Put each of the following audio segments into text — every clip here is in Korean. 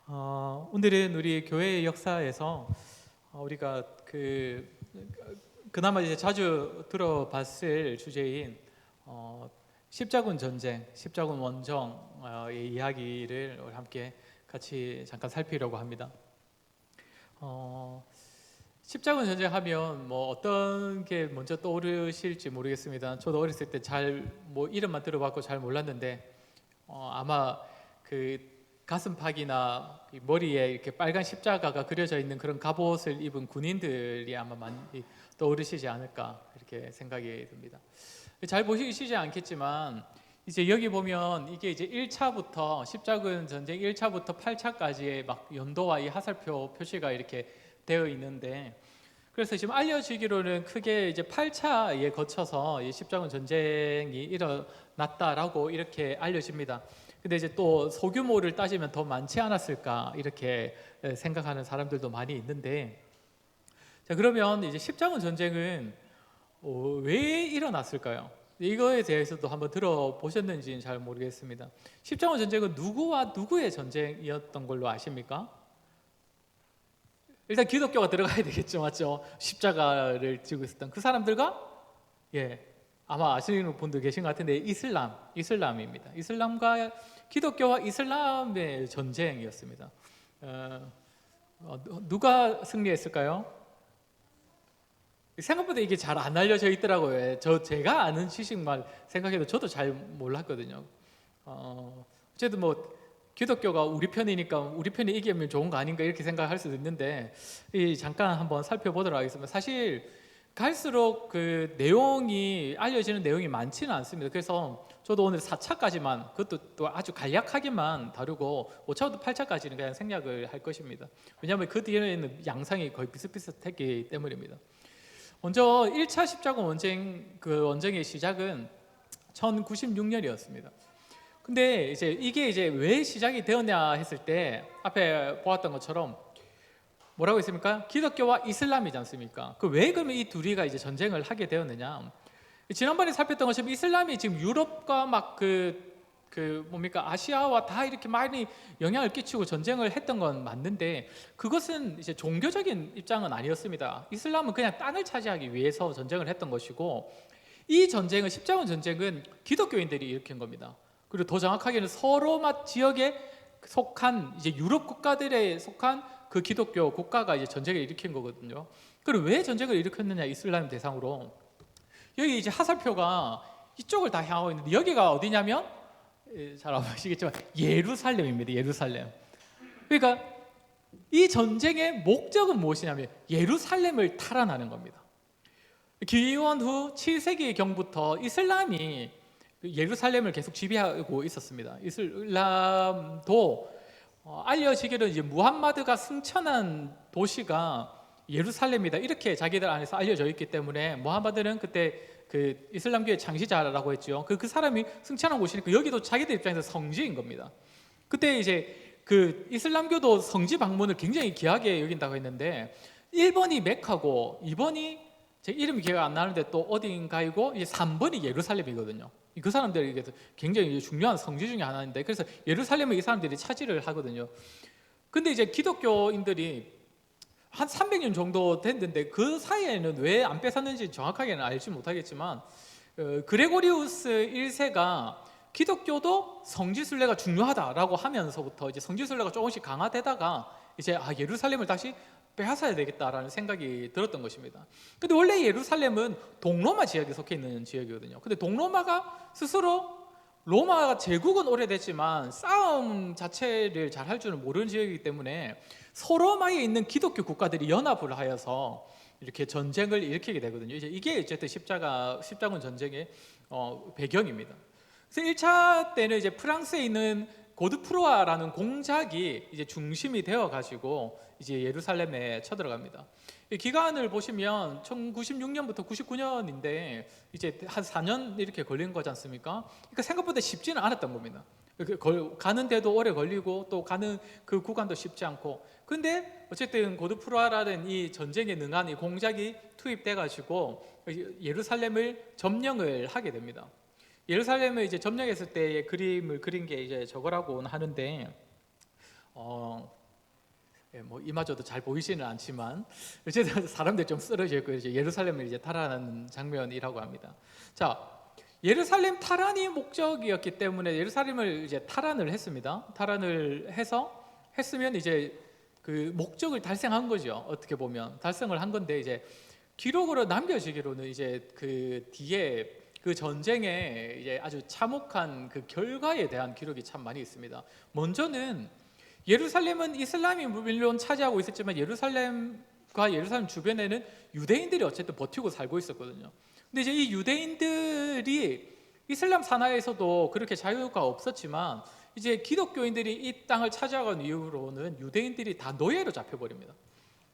오늘은 우리 교회의 역사에서 우리가 그나마 이제 자주 들어봤을 주제인 십자군 전쟁, 십자군 원정의 이야기를 우리 함께 같이 잠깐 살피려고 합니다. 십자군 전쟁 하면 뭐 어떤 게 먼저 떠오르실지 모르겠습니다. 저도 어렸을 때 잘 이름만 들어봤고 잘 몰랐는데 아마 그 가슴팍이나 머리에 이렇게 빨간 십자가가 그려져 있는 그런 갑옷을 입은 군인들이 아마 많이 떠오르시지 않을까 이렇게 생각이 듭니다. 잘 보시지 않겠지만 이제 여기 보면 이게 이제 1차부터 십자군 전쟁 1차부터 8차까지의 막 연도와 이 하살표 표시가 이렇게 되어 있는데, 그래서 지금 알려지기로는 크게 이제 8차에 거쳐서 이 십자군 전쟁이 일어났다라고 이렇게 알려집니다. 근데 이제 또 소규모를 따지면 더 많지 않았을까 이렇게 생각하는 사람들도 많이 있는데, 자 그러면 이제 십자군 전쟁은 왜 일어났을까요? 이거에 대해서도 한번 들어보셨는지는 잘 모르겠습니다. 십자군 전쟁은 누구와 누구의 전쟁이었던 걸로 아십니까? 일단 기독교가 들어가야 되겠죠, 맞죠? 십자가를 지고 있었던 그 사람들과 아마 아시는 분들 계신 것 같은데 이슬람입니다. 이슬람과 기독교와 이슬람의 전쟁이었습니다. 누가 승리했을까요? 생각보다 이게 잘 안 알려져 있더라고요. 제가 아는 지식만 생각해도 저도 잘 몰랐거든요. 어쨌든 기독교가 우리 편이니까 우리 편이 이기면 좋은 거 아닌가 이렇게 생각할 수도 있는데, 잠깐 한번 살펴보도록 하겠습니다. 사실 갈수록 그 내용이 알려지는 내용이 많지는 않습니다. 그래서 저도 오늘 4차까지만, 그것도 또 아주 간략하게만 다루고 5차부터 8차까지는 그냥 생략을 할 것입니다. 왜냐하면 그 뒤에는 양상이 거의 비슷비슷했기 때문입니다. 먼저 1차 십자군 원정의 시작은 1096년이었습니다. 근데 이게 왜 시작이 되었냐 했을 때 앞에 보았던 것처럼 뭐라고 했습니까? 기독교와 이슬람이지 않습니까? 왜 그러면 이 둘이가 이제 전쟁을 하게 되었느냐? 지난번에 살폈던 것처럼 이슬람이 지금 유럽과 막 아시아와 다 이렇게 많이 영향을 끼치고 전쟁을 했던 건 맞는데, 그것은 이제 종교적인 입장은 아니었습니다. 이슬람은 그냥 땅을 차지하기 위해서 전쟁을 했던 것이고, 이 전쟁은 십자군 전쟁은 기독교인들이 일으킨 겁니다. 그리고 더 정확하게는 서로마 지역에 속한 이제 유럽 국가들에 속한 그 기독교 국가가 이제 전쟁을 일으킨 거거든요. 그리고 왜 전쟁을 일으켰느냐, 이슬람 대상으로. 여기 이제 하살표가 이쪽을 다 향하고 있는데, 여기가 어디냐면 잘 아시겠지만 예루살렘입니다. 예루살렘. 그러니까 이 전쟁의 목적은 무엇이냐면 예루살렘을 탈환하는 겁니다. 기원 후 7세기 경부터 이슬람이 예루살렘을 계속 지배하고 있었습니다. 이슬람도 알려지기로는 이제 무함마드가 승천한 도시가 예루살렘이다 이렇게 자기들 안에서 알려져 있기 때문에, 무함마드는 그때 그 이슬람교의 창시자라고 했죠. 그 사람이 승천한 곳이니까 여기도 자기들 입장에서 성지인 겁니다. 그때 이제 그 이슬람교도 성지 방문을 굉장히 귀하게 여긴다고 했는데, 1번이 메카고 2번이 제 이름이 기억 안 나는데 또 어딘가이고, 이제 3번이 예루살렘이거든요. 그 사람들에게 굉장히 중요한 성지 중에 하나인데, 그래서 예루살렘을 이 사람들이 차지를 하거든요. 근데 이제 기독교인들이 한 300년 정도 됐는데 그 사이에는 왜 안 뺏었는지 정확하게는 알지 못하겠지만, 그레고리우스 1세가 기독교도 성지순례가 중요하다라고 하면서부터 이제 성지순례가 조금씩 강화되다가 이제 예루살렘을 다시 빼앗아야 되겠다라는 생각이 들었던 것입니다. 근데 원래 예루살렘은 동로마 지역에 속해 있는 지역이거든요. 근데 동로마가 스스로, 로마가 제국은 오래됐지만 싸움 자체를 잘 할 줄은 모르는 지역이기 때문에 서로마에 있는 기독교 국가들이 연합을 하여서 이렇게 전쟁을 일으키게 되거든요. 이게 어쨌든 십자군 전쟁의 배경입니다. 그래서 1차 때는 이제 프랑스에 있는 고드프로아라는 공작이 이제 중심이 되어 가지고 이제 예루살렘에 쳐들어갑니다. 이 기간을 보시면 1096년부터 99년인데 이제 한 4년 이렇게 걸린 거지 않습니까? 그러니까 생각보다 쉽지는 않았던 겁니다. 가는데도 오래 걸리고 또 가는 그 구간도 쉽지 않고, 근데 어쨌든 고드프로아라는 이 전쟁에 능한 이 공작이 투입돼 가지고 예루살렘을 점령을 하게 됩니다. 예루살렘을 이제 점령했을 때의 그림을 그린 게 이제 저거라고 하는데, 뭐 이마저도 잘 보이지는 않지만 어쨌든 사람들이 좀 쓰러져 있고 이제 예루살렘을 이제 탈환하는 장면이라고 합니다. 자, 예루살렘 탈환이 목적이었기 때문에 예루살렘을 이제 탈환을 했습니다. 탈환을 해서 했으면 이제 그 목적을 달성한 거죠. 어떻게 보면 달성을 한 건데 이제 기록으로 남겨지기로는 이제 그 뒤에 그 전쟁에 이제 아주 참혹한 그 결과에 대한 기록이 참 많이 있습니다. 먼저는 예루살렘은 이슬람이 물론 차지하고 있었지만 예루살렘과 예루살렘 주변에는 유대인들이 어쨌든 버티고 살고 있었거든요. 근데 이제 이 유대인들이 이슬람 산하에서도 그렇게 자유가 없었지만 이제 기독교인들이 이 땅을 차지하는 이후로는 유대인들이 다 노예로 잡혀버립니다.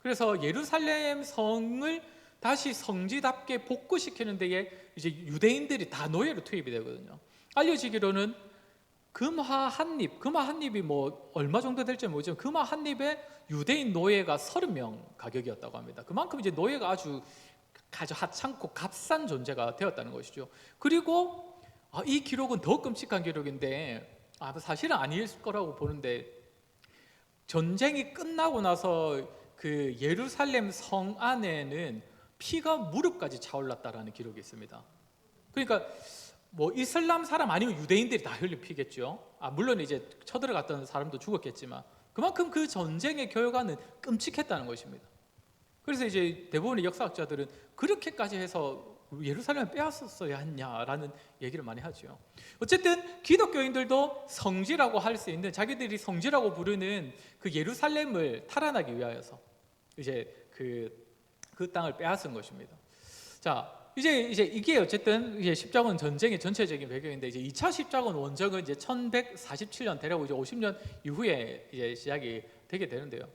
그래서 예루살렘 성을 다시 성지답게 복구시키는 데에 이제 유대인들이 다 노예로 투입이 되거든요. 알려지기로는 금화 한 입이 뭐 얼마 정도 될지 모르지만 금화 한 입에 유대인 노예가 30명 가격이었다고 합니다. 그만큼 이제 노예가 아주 하찮고 값싼 존재가 되었다는 것이죠. 그리고 이 기록은 더 끔찍한 기록인데 사실은 아닐 거라고 보는데 전쟁이 끝나고 나서 그 예루살렘 성 안에는 피가 무릎까지 차올랐다라는 기록이 있습니다. 그러니까 뭐 이슬람 사람 아니면 유대인들이 다 흘린 피겠죠. 물론 이제 쳐들어갔던 사람도 죽었겠지만 그만큼 그 전쟁의 결과는 끔찍했다는 것입니다. 그래서 이제 대부분의 역사학자들은 그렇게까지 해서 예루살렘을 빼앗았어야 했냐라는 얘기를 많이 하죠. 어쨌든 기독교인들도 성지라고 할 수 있는 자기들이 성지라고 부르는 그 예루살렘을 탈환하기 위하여서 이제 그 땅을 빼앗은 것입니다. 자, 이제 이게 어쨌든 이제 십자군 전쟁의 전체적인 배경인데 이제 2차 십자군 원정은 이제 1147년 대략 이제 50년 이후에 이제 시작이 되게 되는데요.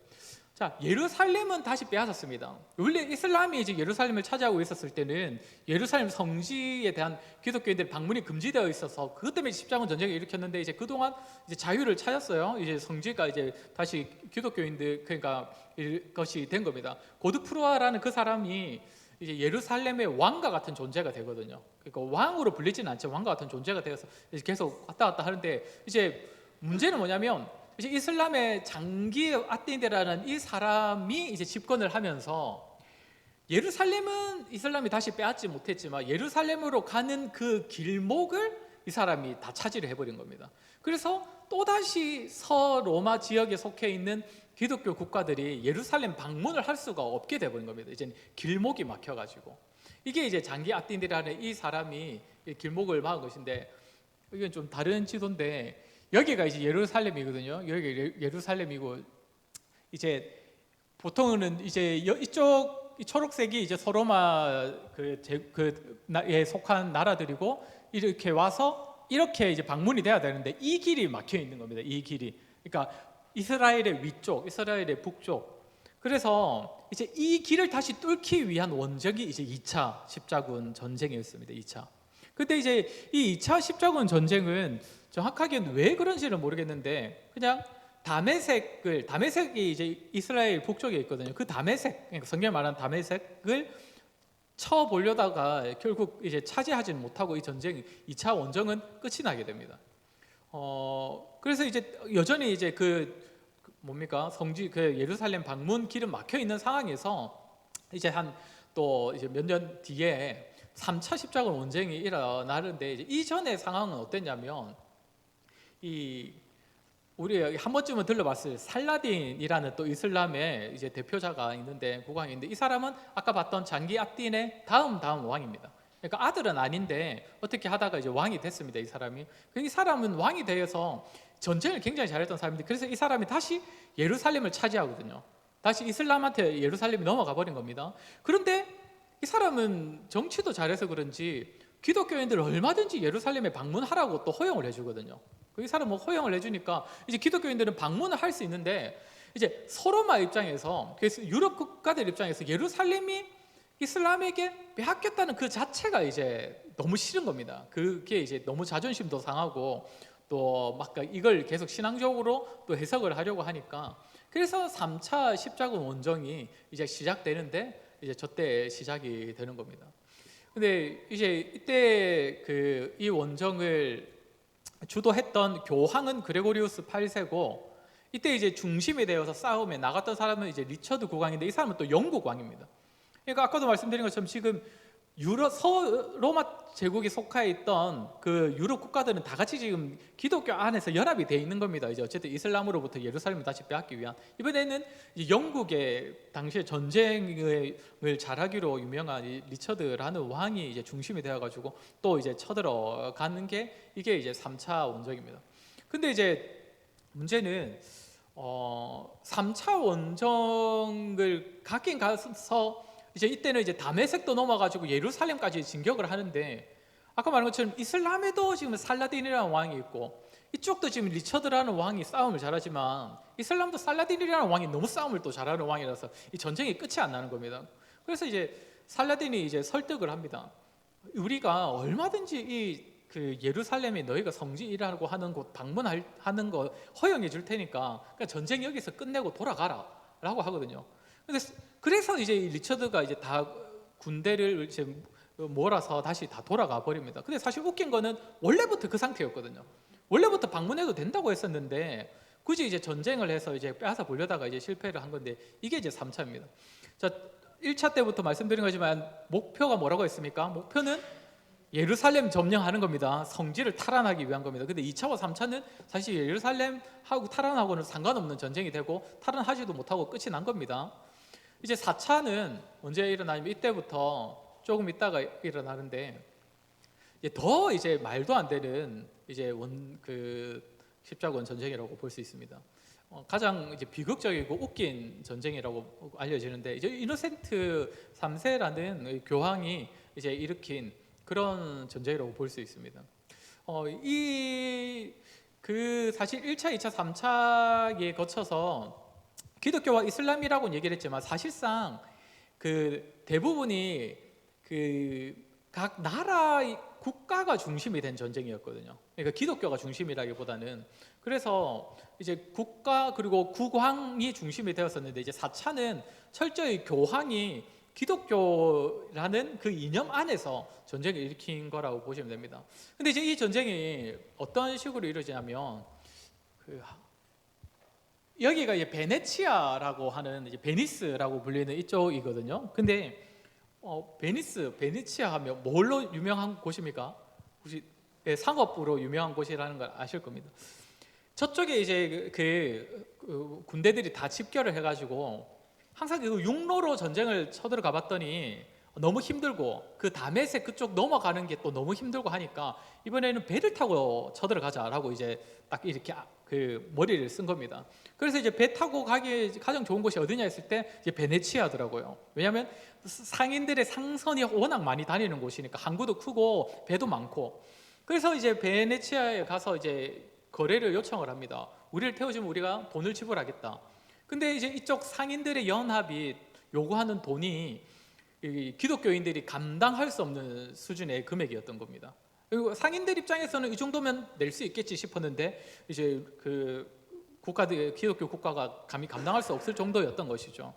자, 예루살렘은 다시 빼앗았습니다. 원래 이슬람이 이제 예루살렘을 차지하고 있었을 때는 예루살렘 성지에 대한 기독교인들의 방문이 금지되어 있어서 그것 때문에 십자군 전쟁을 일으켰는데 이제 그동안 이제 자유를 찾았어요. 이제 성지가 이제 다시 기독교인들 그러니까 것이 된 겁니다. 고드프루아라는 그 사람이 이제 예루살렘의 왕과 같은 존재가 되거든요. 그러니까 왕으로 불리지는 않지만 왕과 같은 존재가 되어서 계속 왔다 갔다 하는데 이제 문제는 뭐냐면 이제 이슬람의 장기 아띠데라는 이 사람이 이제 집권을 하면서 예루살렘은 이슬람이 다시 빼앗지 못했지만 예루살렘으로 가는 그 길목을 이 사람이 다 차지를 해버린 겁니다. 그래서 또다시 서로마 지역에 속해 있는 기독교 국가들이 예루살렘 방문을 할 수가 없게 돼버린 겁니다. 이제 길목이 막혀가지고 이게 이제 장기 아띠데라는 이 사람이 길목을 막은 것인데 이건 좀 다른 지도인데 여기가 이제 예루살렘이거든요. 여기 예루살렘이고 이제 보통은 이제 이쪽 이 초록색이 이제 서로마 그에 속한 나라들이고 이렇게 와서 이렇게 이제 방문이 돼야 되는데 이 길이 막혀 있는 겁니다. 이 길이 그러니까 이스라엘의 위쪽, 이스라엘의 북쪽. 그래서 이제 이 길을 다시 뚫기 위한 원정이 이제 2차 십자군 전쟁이었습니다. 2차. 근데 이제 이 2차 십자군 전쟁은 정확하게는 왜 그런지는 모르겠는데 그냥 다메섹이 이제 이스라엘 북쪽에 있거든요. 그 다메섹, 그러니까 성경에 말하는 다메섹을 쳐보려다가 결국 이제 차지하지는 못하고 이 전쟁 2차 원정은 끝이 나게 됩니다. 그래서 이제 여전히 이제 성지 예루살렘 방문 길은 막혀 있는 상황에서 이제 또 이제 몇 년 뒤에 3차 십자군 원쟁이 일어나는데 이제 이전의 상황은 어땠냐면 우리 한 번쯤은 들러봤을 살라딘이라는 또 이슬람의 이제 대표자가 있는데 국왕인데 이 사람은 아까 봤던 장기 아딘의 다음 왕입니다. 그러니까 아들은 아닌데 어떻게 하다가 이제 왕이 됐습니다. 이 사람이. 이 사람은 왕이 되어서 전쟁을 굉장히 잘했던 사람인데 그래서 이 사람이 다시 예루살렘을 차지하거든요. 다시 이슬람한테 예루살렘이 넘어가 버린 겁니다. 그런데 이 사람은 정치도 잘해서 그런지 기독교인들을 얼마든지 예루살렘에 방문하라고 또 허용을 해주거든요. 이 사람은 허용을 해주니까 이제 기독교인들은 방문을 할 수 있는데 이제 서로마 입장에서 그래서 유럽 국가들 입장에서 예루살렘이 이슬람에게 빼앗겼다는 그 자체가 이제 너무 싫은 겁니다. 그게 이제 너무 자존심도 상하고 또 막 이걸 계속 신앙적으로 또 해석을 하려고 하니까 그래서 3차 십자군 원정이 이제 시작되는데 이제 저때 시작이 되는 겁니다. 근데 이제 이때 이 원정을 주도했던 교황은 그레고리우스 8세고 이때 이제 중심이 되어서 싸움에 나갔던 사람은 이제 리처드 국왕인데 이 사람은 또 영국 왕입니다. 그러니까 아까도 말씀드린 것처럼 지금 유럽 서로마 제국이 속하에 있던 그 유럽 국가들은 다 같이 지금 기독교 안에서 연합이 돼 있는 겁니다. 이제 어쨌든 이슬람으로부터 예루살렘을 다시 빼앗기 위한. 이번에는 이제 영국의 당시에 전쟁을 잘하기로 유명한 이 리처드라는 왕이 이제 중심이 되어가지고 또 이제 쳐들어가는 게 이게 이제 3차 원정입니다. 근데 이제 문제는 3차 원정을 가긴 가서 이제 이때는 이제 다메섹도 넘어가지고 예루살렘까지 진격을 하는데 아까 말한 것처럼 이슬람에도 지금 살라딘이라는 왕이 있고 이쪽도 지금 리처드라는 왕이 싸움을 잘하지만 이슬람도 살라딘이라는 왕이 너무 싸움을 또 잘하는 왕이라서 이 전쟁이 끝이 안 나는 겁니다. 그래서 이제 살라딘이 이제 설득을 합니다. 우리가 얼마든지 이 그 예루살렘에 너희가 성지이라고 하는 곳 방문하는 거 허용해 줄 테니까 그러니까 전쟁 여기서 끝내고 돌아가라라고 하거든요. 그래서 이제 리처드가 이제 다 군대를 이제 몰아서 다시 다 돌아가 버립니다. 근데 사실 웃긴 거는 원래부터 그 상태였거든요. 원래부터 방문해도 된다고 했었는데 굳이 이제 전쟁을 해서 이제 빼앗아 보려다가 이제 실패를 한 건데 이게 이제 3차입니다. 자, 1차 때부터 말씀드린 거지만 목표가 뭐라고 했습니까? 목표는 예루살렘 점령하는 겁니다. 성지를 탈환하기 위한 겁니다. 근데 2차와 3차는 사실 예루살렘하고 탈환하고는 상관없는 전쟁이 되고 탈환하지도 못하고 끝이 난 겁니다. 이제 4차는 언제 일어나냐면 이때부터 조금 있다가 일어나는데 이제 더 이제 말도 안 되는 이제 십자군 전쟁이라고 볼 수 있습니다. 가장 이제 비극적이고 웃긴 전쟁이라고 알려지는데 이제 이노센트 3세라는 교황이 이제 일으킨 그런 전쟁이라고 볼 수 있습니다. 사실 1차, 2차, 3차에 거쳐서 기독교와 이슬람이라고는 얘기를 했지만 사실상 그 대부분이 그 각 나라의 국가가 중심이 된 전쟁이었거든요. 그러니까 기독교가 중심이라기보다는 그래서 이제 국가 그리고 국왕이 중심이 되었었는데 이제 4차는 철저히 교황이 기독교라는 그 이념 안에서 전쟁을 일으킨 거라고 보시면 됩니다. 근데 이제 이 전쟁이 어떤 식으로 이루어지냐면 여기가 이제 베네치아라고 하는 이제 베니스라고 불리는 이쪽이거든요. 근데 베네치아 하면 뭘로 유명한 곳입니까? 혹시 상업으로 유명한 곳이라는 걸 아실 겁니다. 저쪽에 이제 그 군대들이 다 집결을 해가지고 항상 그 육로로 전쟁을 쳐들어가 봤더니 너무 힘들고 그 다메섹 그쪽 넘어가는 게 또 너무 힘들고 하니까 이번에는 배를 타고 쳐들어가자라고 이제 딱 이렇게 그 머리를 쓴 겁니다. 그래서 이제 배 타고 가기 가장 좋은 곳이 어디냐 했을 때 이제 베네치아더라고요. 왜냐하면 상인들의 상선이 워낙 많이 다니는 곳이니까 항구도 크고 배도 많고. 그래서 이제 베네치아에 가서 이제 거래를 요청을 합니다. 우리를 태워주면 우리가 돈을 지불하겠다. 근데 이제 이쪽 상인들의 연합이 요구하는 돈이 기독교인들이 감당할 수 없는 수준의 금액이었던 겁니다. 그리고 상인들 입장에서는 이 정도면 낼 수 있겠지 싶었는데 이제 그 기독교 국가가 감히 감당할 수 없을 정도였던 것이죠.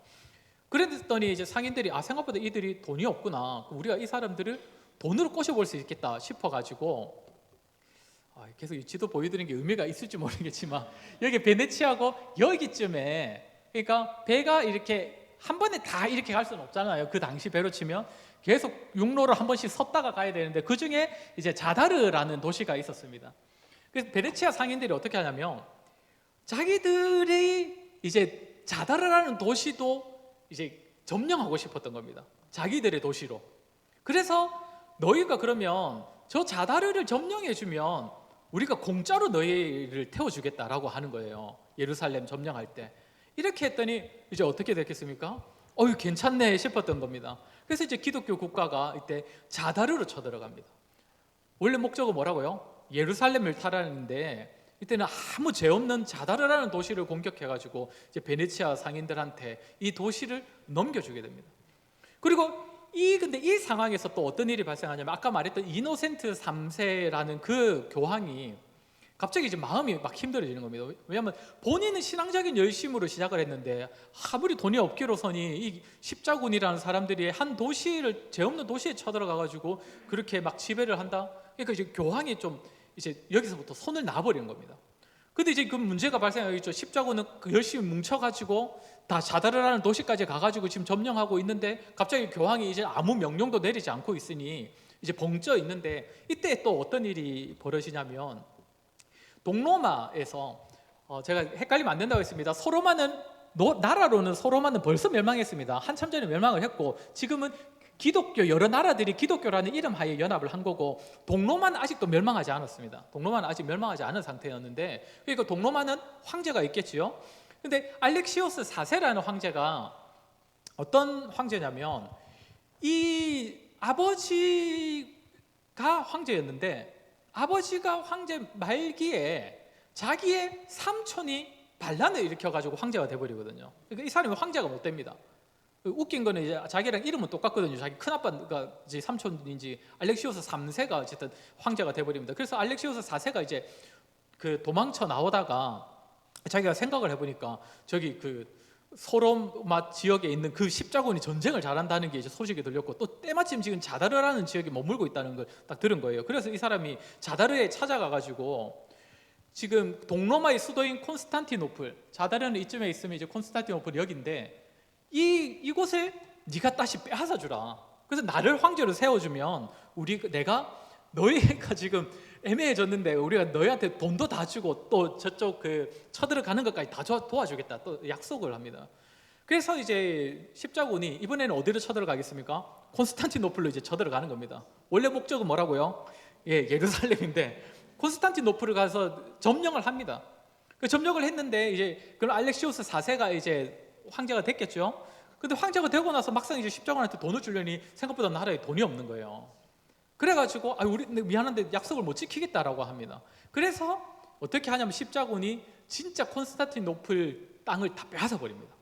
그랬더니 이제 상인들이 생각보다 이들이 돈이 없구나. 우리가 이 사람들을 돈으로 꼬셔볼 수 있겠다 싶어가지고 계속 이 지도 보여드리는 게 의미가 있을지 모르겠지만 여기 베네치아고 여기쯤에 그러니까 배가 이렇게 한 번에 다 이렇게 갈 수는 없잖아요. 그 당시 배로 치면 계속 육로를 한 번씩 섰다가 가야 되는데 그 중에 이제 자다르라는 도시가 있었습니다. 그래서 베네치아 상인들이 어떻게 하냐면 자기들이 이제 자다르라는 도시도 이제 점령하고 싶었던 겁니다. 자기들의 도시로. 그래서 너희가 그러면 저 자다르를 점령해주면 우리가 공짜로 너희를 태워주겠다라고 하는 거예요. 예루살렘 점령할 때. 이렇게 했더니 이제 어떻게 됐겠습니까? 괜찮네 싶었던 겁니다. 그래서 이제 기독교 국가가 이때 자다르로 쳐들어갑니다. 원래 목적은 뭐라고요? 예루살렘을 탈환했는데 이때는 아무 죄 없는 자다르라는 도시를 공격해가지고 이제 베네치아 상인들한테 이 도시를 넘겨주게 됩니다. 그리고 근데 이 상황에서 또 어떤 일이 발생하냐면 아까 말했던 이노센트 3세라는 그 교황이 갑자기 이제 마음이 막 힘들어지는 겁니다. 왜냐하면 본인은 신앙적인 열심으로 시작을 했는데 아무리 돈이 없기로서니 이 십자군이라는 사람들이 한 도시를 죄 없는 도시에 쳐들어가가지고 그렇게 막 지배를 한다. 그러니까 이제 교황이 좀 이제 여기서부터 손을 놔버리는 겁니다. 근데 이제 그 문제가 발생하겠죠. 십자군은 열심히 뭉쳐가지고 다 자다르라는 도시까지 가가지고 지금 점령하고 있는데 갑자기 교황이 이제 아무 명령도 내리지 않고 있으니 이제 벙쪄 있는데, 이때 또 어떤 일이 벌어지냐면, 동로마에서 제가 헷갈리면 안 된다고 했습니다. 소로마는 나라로는 소로마는 벌써 멸망했습니다. 한참 전에 멸망을 했고, 지금은 기독교 여러 나라들이 기독교라는 이름 하에 연합을 한 거고, 동로마는 아직도 멸망하지 않았습니다. 동로마는 아직 멸망하지 않은 상태였는데, 그러니까 동로마는 황제가 있겠지요. 근데 알렉시오스 4세라는 황제가 어떤 황제냐면, 이 아버지가 황제였는데, 아버지가 황제 말기에 자기의 삼촌이 반란을 일으켜가지고 황제가 돼버리거든요. 그러니까 이 사람이 황제가 못 됩니다. 웃긴 거는 이제 자기랑 이름은 똑같거든요. 자기 큰아빠가 이제 삼촌인지 알렉시오스 3세가 어쨌든 황제가 돼버립니다. 그래서 알렉시오스 4세가 이제 그 도망쳐 나오다가 자기가 생각을 해보니까 저기 그 소로마 지역에 있는 그 십자군이 전쟁을 잘한다는 게 이제 소식이 들렸고, 또 때마침 지금 자다르라는 지역에 머물고 있다는 걸 딱 들은 거예요. 그래서 이 사람이 자다르에 찾아가가지고, 지금 동로마의 수도인 콘스탄티노플, 자다르는 이쯤에 있으면 이제 콘스탄티노플이 여기인데, 이곳을 네가 다시 빼앗아 주라. 그래서 나를 황제로 세워주면 내가 너희가 지금 애매해졌는데 우리가 너희한테 돈도 다 주고 또 저쪽 그 쳐들어가는 것까지 다 도와주겠다, 또 약속을 합니다. 그래서 이제 십자군이 이번에는 어디로 쳐들어가겠습니까? 콘스탄티노플로 이제 쳐들어가는 겁니다. 원래 목적은 뭐라고요? 예루살렘인데 콘스탄티노플을 가서 점령을 합니다. 그 점령을 했는데 이제 그럼 알렉시오스 4세가 이제 황제가 됐겠죠. 근데 황제가 되고 나서 막상 이제 십자군한테 돈을 주려니 생각보다 나라에 돈이 없는 거예요. 그래가지고 우리 미안한데 약속을 못 지키겠다라고 합니다. 그래서 어떻게 하냐면 십자군이 진짜 콘스탄티노플 땅을 다 빼앗아 버립니다.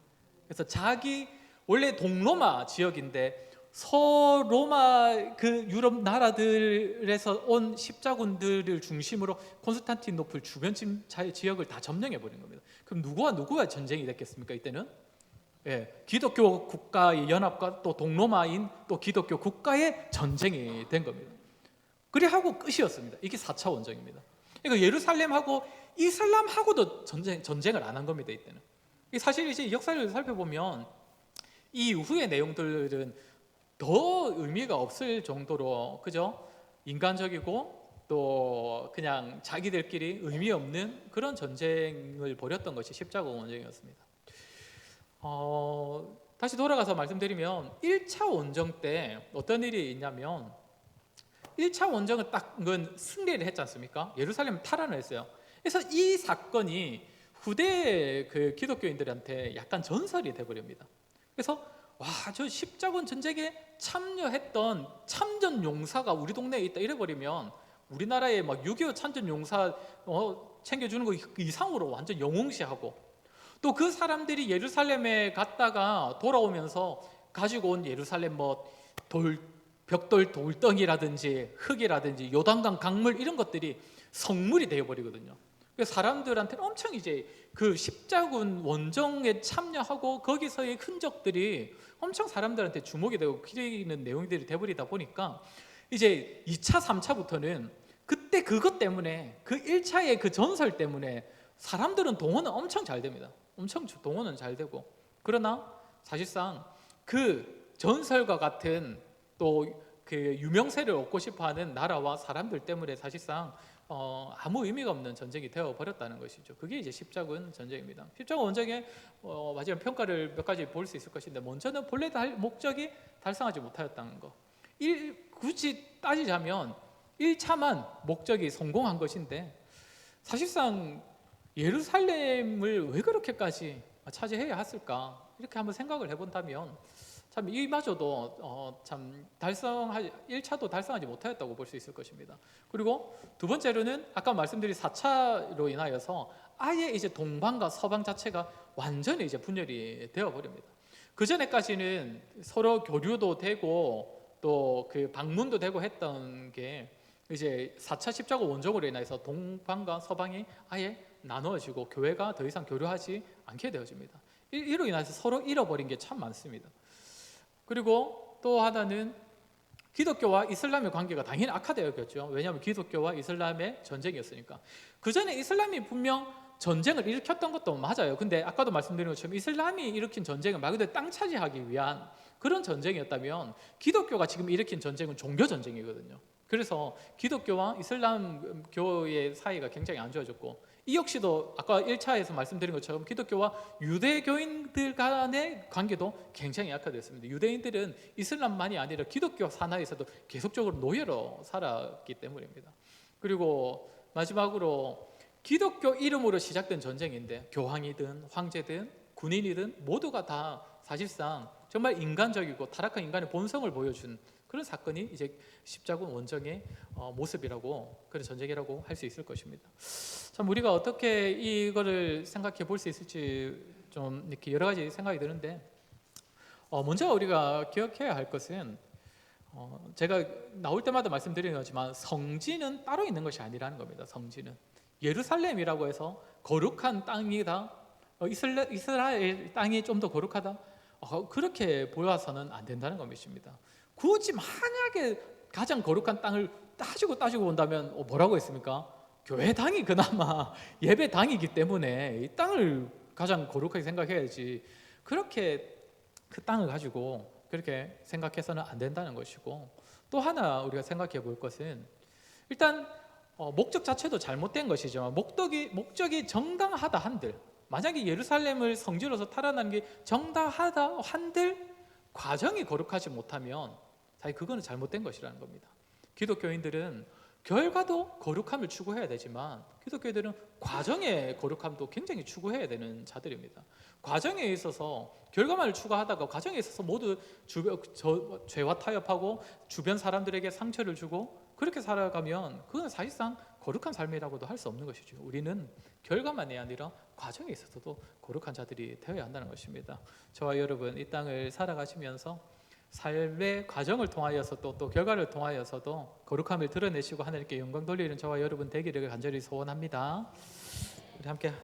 그래서 자기 원래 동로마 지역인데 서로마 그 유럽 나라들에서 온 십자군들을 중심으로 콘스탄티노플 주변 지역을 다 점령해 버린 겁니다. 그럼 누구와 전쟁이 됐겠습니까? 이때는 기독교 국가의 연합과 또 동로마인 또 기독교 국가의 전쟁이 된 겁니다. 그래 하고 끝이었습니다. 이게 4차 원정입니다. 그러니까 예루살렘하고 이슬람하고도 전쟁을 안 한 겁니다. 이때는. 사실 이제 역사를 살펴보면 이 이후의 내용들은 더 의미가 없을 정도로, 그죠? 인간적이고 또 그냥 자기들끼리 의미 없는 그런 전쟁을 벌였던 것이 십자군 원정이었습니다. 다시 돌아가서 말씀드리면 1차 원정 때 어떤 일이 있냐면, 1차 원정은 딱 승리를 했지 않습니까? 예루살렘을 탈환을 했어요. 그래서 이 사건이 후대 그 기독교인들한테 약간 전설이 돼버립니다. 그래서 저 십자군 전쟁에 참여했던 참전 용사가 우리 동네에 있다 이래버리면 우리나라에 막 6.25 참전 용사 챙겨주는 거 이상으로 완전 영웅시하고, 또 그 사람들이 예루살렘에 갔다가 돌아오면서 가지고 온 예루살렘 벽돌 돌덩이라든지 흙이라든지 요단강 강물 이런 것들이 성물이 되어버리거든요. 그래서 사람들한테는 엄청 이제 그 십자군 원정에 참여하고 거기서의 흔적들이 엄청 사람들한테 주목이 되고 기리는 내용들이 되어버리다 보니까 이제 2차, 3차부터는 그때 그것 때문에 그 1차의 그 전설 때문에 사람들은 동원은 엄청 잘 됩니다. 엄청 동원은 잘 되고, 그러나 사실상 그 전설과 같은 또 그 유명세를 얻고 싶어하는 나라와 사람들 때문에 사실상 아무 의미가 없는 전쟁이 되어버렸다는 것이죠. 그게 이제 십자군 전쟁입니다. 십자군 원정의 마지막 평가를 몇 가지 볼 수 있을 것인데, 먼저는 본래 목적이 달성하지 못하였다는 거. 굳이 따지자면 1차만 목적이 성공한 것인데, 사실상 예루살렘을 왜 그렇게까지 차지해야 했을까, 이렇게 한번 생각을 해본다면 참 이마저도 참 1차도 달성하지 못하였다고 볼 수 있을 것입니다. 그리고 두 번째로는 아까 말씀드린 4차로 인하여서 아예 이제 동방과 서방 자체가 완전히 이제 분열이 되어버립니다. 그 전에까지는 서로 교류도 되고 또 그 방문도 되고 했던 게 이제 4차 십자군 원정으로 인해서 동방과 서방이 아예 나누어지고 교회가 더 이상 교류하지 않게 되어집니다. 이로 인해서 서로 잃어버린 게 참 많습니다. 그리고 또 하나는 기독교와 이슬람의 관계가 당연히 악화되었겠죠. 왜냐하면 기독교와 이슬람의 전쟁이었으니까. 그 전에 이슬람이 분명 전쟁을 일으켰던 것도 맞아요. 근데 아까도 말씀드린 것처럼 이슬람이 일으킨 전쟁은 말 그대로 땅 차지하기 위한 그런 전쟁이었다면, 기독교가 지금 일으킨 전쟁은 종교 전쟁이거든요. 그래서 기독교와 이슬람교의 사이가 굉장히 안 좋아졌고, 이 역시도 아까 1차에서 말씀드린 것처럼 기독교와 유대교인들 간의 관계도 굉장히 약화됐습니다. 유대인들은 이슬람만이 아니라 기독교 산하에서도 계속적으로 노예로 살았기 때문입니다. 그리고 마지막으로 기독교 이름으로 시작된 전쟁인데, 교황이든 황제든 군인이든 모두가 다 사실상 정말 인간적이고 타락한 인간의 본성을 보여준 그런 사건이 이제 십자군 원정의 모습이라고, 그런 전쟁이라고 할 수 있을 것입니다. 참 우리가 어떻게 이거를 생각해 볼 수 있을지 좀 이렇게 여러 가지 생각이 드는데, 먼저 우리가 기억해야 할 것은, 제가 나올 때마다 말씀드리는 거지만 성지는 따로 있는 것이 아니라는 겁니다. 성지는 예루살렘이라고 해서 거룩한 땅이다, 이스라엘 땅이 좀 더 거룩하다, 그렇게 보아서는 안 된다는 것입니다. 굳이 만약에 가장 거룩한 땅을 따지고 본다면 뭐라고 했습니까? 교회당이 그나마 예배당이기 때문에 이 땅을 가장 거룩하게 생각해야지, 그렇게 그 땅을 가지고 그렇게 생각해서는 안 된다는 것이고, 또 하나 우리가 생각해 볼 것은, 일단 목적 자체도 잘못된 것이지만 목적이 정당하다 한들, 만약에 예루살렘을 성지로서 탈환하는 게 정당하다 한들 과정이 거룩하지 못하면 사실 그거는 잘못된 것이라는 겁니다. 기독교인들은 결과도 거룩함을 추구해야 되지만, 기독교인들은 과정의 거룩함도 굉장히 추구해야 되는 자들입니다. 과정에 있어서 결과만을 추구하다가 과정에 있어서 모두 죄와 타협하고 주변 사람들에게 상처를 주고 그렇게 살아가면 그건 사실상 거룩한 삶이라고도 할 수 없는 것이죠. 우리는 결과만이 아니라 과정에 있어서도 거룩한 자들이 되어야 한다는 것입니다. 저와 여러분 이 땅을 살아가시면서 삶의 과정을 통하여서 또 결과를 통하여서도 거룩함을 드러내시고 하나님께 영광 돌리는 저와 여러분 되기를 간절히 소원합니다. 우리 함께